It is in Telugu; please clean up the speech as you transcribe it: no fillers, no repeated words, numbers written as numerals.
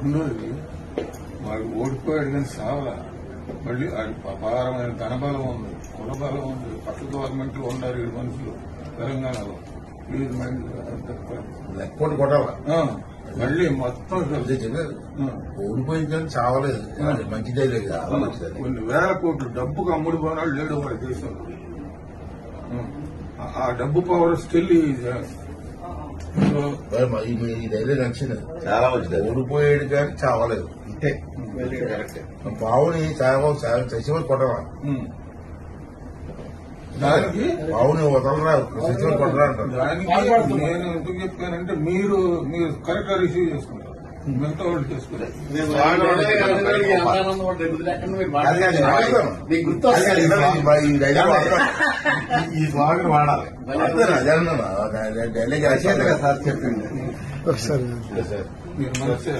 రెండోది వాడు ఓడిపోయాడు కానీ సావలా. మళ్ళీ వాడి అపారమైన ధనబలం ఉంది, కులబలం ఉంది, పక్క గవర్నమెంట్ లో ఉన్నారు 7 మనుషులు తెలంగాణలో. లెక్కోటి కొట్టాల మళ్ళీ మొత్తం ఓడిపోయింది కానీ చావలేదు. మంచిదే లేదు, చాలా మంచిది. కొన్ని వేల కోట్లు డబ్బుకు అమ్ముడు పోనాడు లేడు వాడి దేశంలో. ఆ డబ్బు పవర్ స్టిల్ ఈ ధైర్యం నచ్చింది, చాలా మంచిది. ఓడిపోయాడు కానీ చావలేదు. ఇంతే పావుని చచ్చిపోయి కొట్టరా, దానికి పావుని వదలరా, చచ్చిపోయి కొట్టరా అంటారు. దానికి నేను ఎందుకు చెప్పానంటే మీరు కరెక్ట్ గా రిసీవ్ చేసుకుంటారు, మిగతా వాళ్ళు చేసుకుంటారు. ఈ స్వాగతం వాడాలి. డైలాగ్ సార్ చెప్పింది మీరు మనసే